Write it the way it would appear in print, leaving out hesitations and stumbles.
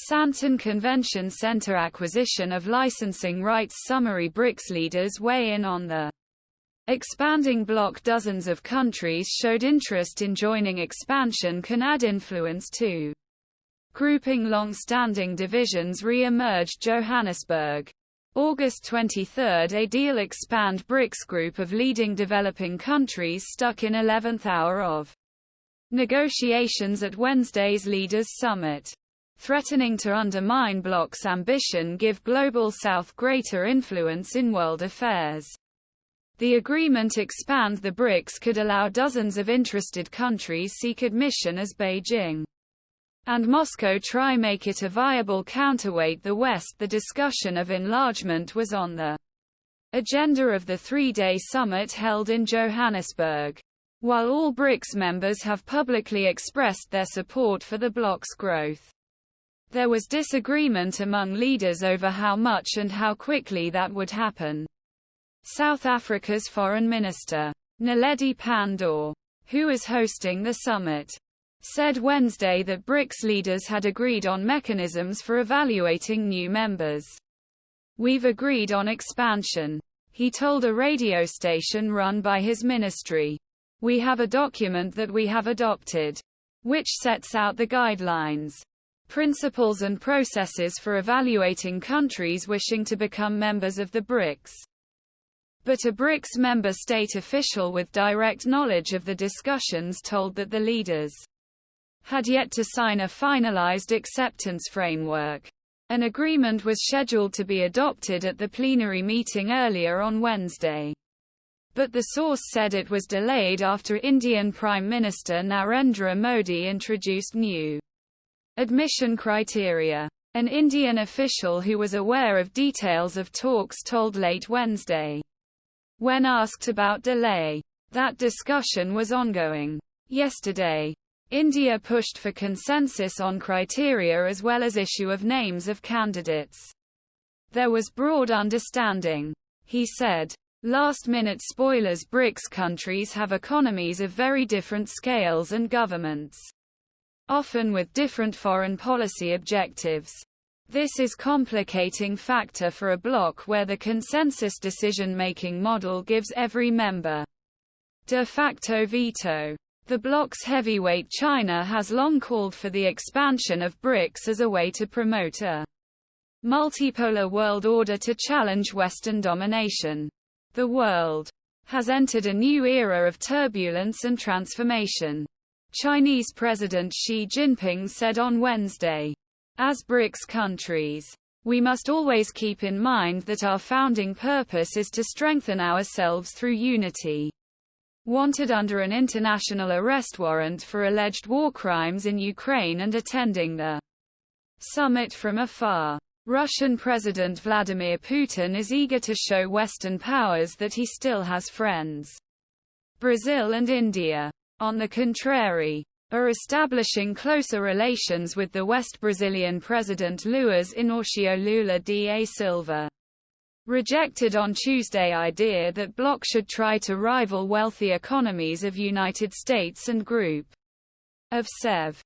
Sandton Convention Center acquisition of licensing rights summary. BRICS leaders weigh in on the expanding bloc. Dozens of countries showed interest in joining. Expansion can add influence to grouping. Long-standing divisions re-emerged. Johannesburg, August 23. A deal expand BRICS group of leading developing countries stuck in 11th hour of negotiations at Wednesday's Leaders' Summit, threatening to undermine bloc's ambition give Global South greater influence in world affairs. The agreement expand the BRICS could allow dozens of interested countries seek admission as Beijing and Moscow try make it a viable counterweight the West. The discussion of enlargement was on the agenda of the three-day summit held in Johannesburg. While all BRICS members have publicly expressed their support for the bloc's growth, there was disagreement among leaders over how much and how quickly that would happen. South Africa's Foreign Minister, Naledi Pandor, who is hosting the summit, said Wednesday that BRICS leaders had agreed on mechanisms for evaluating new members. "We've agreed on expansion," he told a radio station run by his ministry. "We have a document that we have adopted, which sets out the guidelines, principles and processes for evaluating countries wishing to become members of the BRICS." But a BRICS member state official with direct knowledge of the discussions told that the leaders had yet to sign a finalized acceptance framework. An agreement was scheduled to be adopted at the plenary meeting earlier on Wednesday, but the source said it was delayed after Indian Prime Minister Narendra Modi introduced new admission criteria. An Indian official who was aware of details of talks told late Wednesday, when asked about delay, that discussion was ongoing. Yesterday, India pushed for consensus on criteria as well as issue of names of candidates. "There was broad understanding," he said. Last-minute spoilers. BRICS countries have economies of very different scales and governments, often with different foreign policy objectives. This is complicating factor for a bloc where the consensus decision-making model gives every member de facto veto. The bloc's heavyweight China has long called for the expansion of BRICS as a way to promote a multipolar world order to challenge Western domination. The world has entered a new era of turbulence and transformation, Chinese President Xi Jinping said on Wednesday. As BRICS countries, we must always keep in mind that our founding purpose is to strengthen ourselves through unity. Wanted under an international arrest warrant for alleged war crimes in Ukraine and attending the summit from afar, Russian President Vladimir Putin is eager to show Western powers that he still has friends. Brazil and India, on the contrary, are establishing closer relations with the West. Brazilian President Luiz Inácio Lula da Silva rejected on Tuesday idea that bloc should try to rival wealthy economies of United States and Group of Sev.